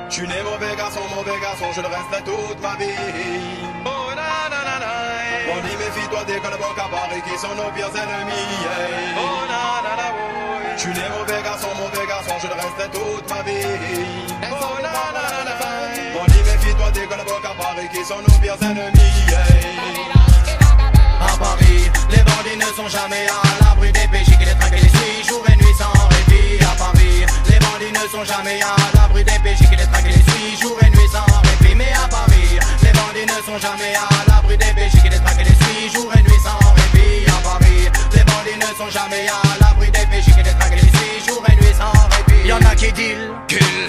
Je suis né mauvais garçon, je le resterai toute ma vie. Oh na na na na. On dit méfie-toi des collabos à Paris qui sont nos pires ennemis. Oh na na na. Je suis né mauvais garçon, je le resterai toute ma vie. Oh na na na na. On dit méfie-toi des collabos à Paris qui sont nos pires ennemis. À Paris, les bandits ne sont jamais à l'abri des péchés qui les traquent et les suivent jour et nuit sans répit. À Paris, les bandits ne sont jamais à l'abri des péchés qui les traquent et les suivent jour et nuit sans répit. Mais à Paris, les bandits ne sont jamais à l'abri des péchés qui les traquent et les suivent jour et nuit sans répit. À Paris, les bandits ne sont jamais à l'abri des péchés qui les traquent et les suivent jour et nuit sans répit. Y'en a qui deal,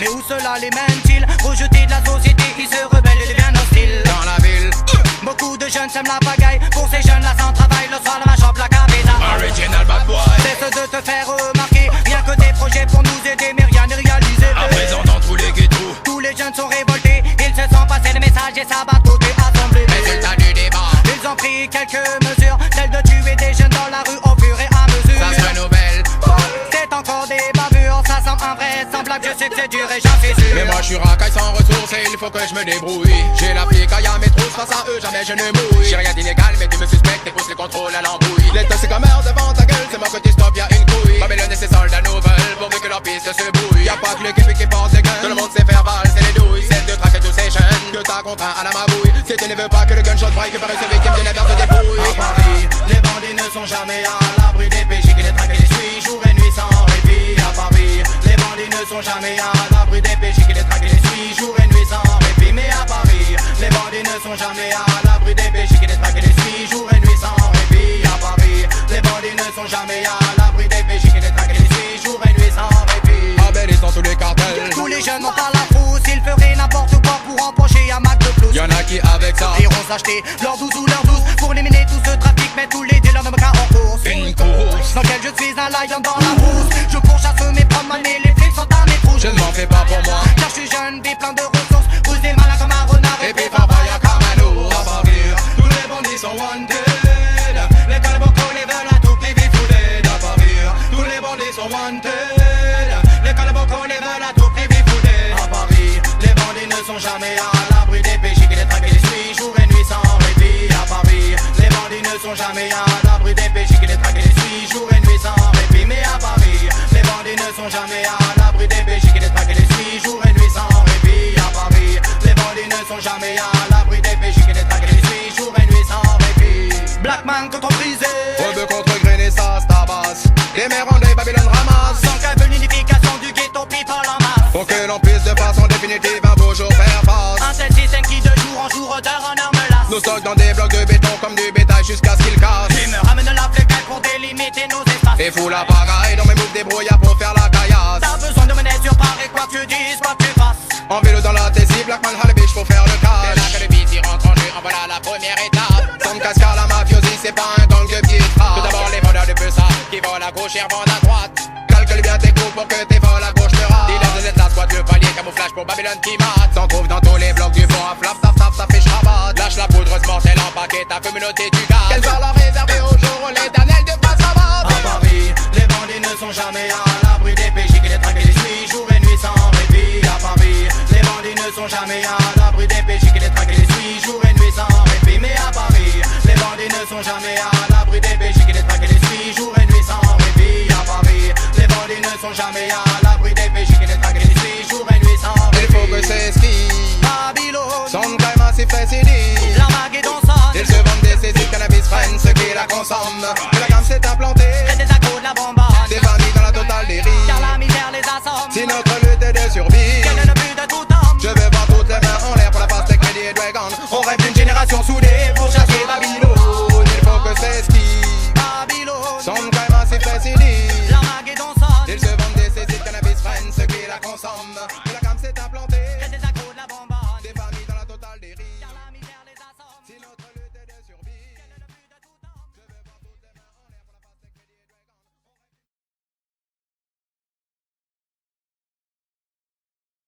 mais où cela les mène-t-il? Rejetés de la société, ils se rebellent et deviennent hostiles. Dans la ville, beaucoup de jeunes s'aiment la pagaille. Pour ces jeunes là sans travail, le soir la chope la cabeza. Original bad boy. Cesse de te faire remarquer. Rien que des projets pour nous aider, mais rien n'est réalisé. À présent dans tous les ghettos, tous les jeunes sont révoltés. Ils se sont passés le message et s'abattent côté assemblée. Résultat du débat, ils ont pris quelques mesures, celle de tuer des jeunes dans la rue au fur et à mesure. Ça se renouvelle, c'est encore des bavures. Ça semble invraisemblable, je sais que c'est dur et j'en suis sûr. Mais moi je suis racaille sans ressources et il faut que je me débrouille. J'ai la flic à mes trousses, face à eux jamais je ne mouille. J'ai rien d'illégal mais tu me suspectes et pousse les contrôles à l'embrouille. Les toxiques merde devant ta gueule, c'est moi que tu stoppes, y'a une couille. Babylone et ses soldats nous veulent pourvu que leur piste se brouille. Y'a pas que le Québec qui porte ses guns, tout le monde sait faire valser les douilles. C'est de traquer tous ces jeunes que t'as contraint à la mabouille. Si tu ne veux pas que le gunshot break, par une victime d'une averse de dépouille. À Paris, les bandits ne sont jamais à l'abri des péchés qui les traquent et les suivent jour et nuit sans répit. À Paris, les bandits ne sont jamais à l'abri des péchés qui les traquent et les suivent jour et nuit sans répit. Mais à Paris, les bandits ne sont jamais à l'abri des péchés qui les traquent et les suivent jour et nuit sans répit. À Paris, les bandits ne sont jamais à l'abri des péchés qui les traquent et les suivent jour et nuit sans répit. Ah ben ils sont tous les cartels. Tous les jeunes n'ont pas la frousse, ils feraient n'importe quoi pour empocher un mac de flouze. Y'en a qui avec ça iront s'acheter leur 12 ou leur 12 pour éliminer tout ce trafic, mais tous les dealers de cas en course. Une course dans laquelle je suis un lion dans la brousse. Je pourchasse mes promenades et les flics sont à mes trous. Je ne m'en fais pas pour moi, car je suis jeune, des plein de ressources. Vous êtes malin comme un renard et puis papaya comme un ours. À Paris, tous les bandits sont wanted. Les calabocos les veulent à tout prix foudés. À Paris, tous les bandits sont wanted. Les calabocos les veulent à tout prix foudés. À Paris, les bandits ne sont jamais à l'abri des péchés qui les traquent et les suivent jour et nuit sans répit. À Paris, les bandits ne sont jamais à l'abri des péchés qui les traquent et les suivent jour et nuit sans répit. Mais à Paris, les bandits ne sont jamais à l'abri des péchés qui les traquent et les suivent jour et nuit sans répit. À Paris, les bandits ne sont jamais à l'abri des péchés qui les traquent et les suivent jour et nuit sans répit. Blackman contre brisé, rebeu contre grainé, ça se tabasse. Les mères en deuil, Babylone ramasse. Sans qu'à l'unification du ghetto people en masse. Pour que l'on puisse de façon définitive un beau jour faire face. Un tel système qui de jour en jour, d'heure en heure me lasse. Nous stockons dans des blocs de béton comme du bétail jusqu'à ce qu'ils cassent. Ils me ramènent la fléquette pour délimiter nos espaces. Et fous la pagaille dans mes moves des brouillards pour faire la caillasse. T'as besoin de monnaie sur Paris, quoi que tu dises, quoi que tu fasses. En vélo dans la Tessie, Blackman a le bitch pour faire le cash. C'est là que le beat y rentre en jeu, en voilà la première étape. Sans casque à la mafiosie, c'est pas un gang de pieds de frappe. Tout d'abord les vendeurs de peu ça, qui volent à gauche et revendent à droite. Calcule bien tes coups pour que tes vols à gauche te ratent. Dealers de Z, la squad, le palier, camouflage pour Babylone qui mate. S'en trouve dans tous les blocs du fond, à flap, taf, taf, ça fait chrabat. Lâche la poudreuse mortelle en paquet, ta communauté tu gardes. Quelle valeur réservée au jour où l'éternel de pas savoir. À Paris, les bandits ne sont jamais à l'abri des péchés qui les traquent et les suivent jour et nuit sans répit. À Paris, les bandits ne sont jamais à l'abri des péchés qui les traquent et les suivent jour et nuit sans répit. Mais à Paris, les bandits ne sont jamais à l'abri des péchés qui les traquent et les suivent jour et nuit sans répit. À Paris, les bandits ne sont jamais à l'abri des péchés qui les traquent et les suivent jour et nuit sans répit. Il faut que c'est ski Babylone, son crime massif fait CD. La mague est dans ça. Ils se vendent des saisies, cannabis freine ceux qui la consomment. La gamme s'est implantée, c'est des accros de la bombarde. Des familles dans la totale dérive, car la misère les assomme. Si notre lutte est de survie,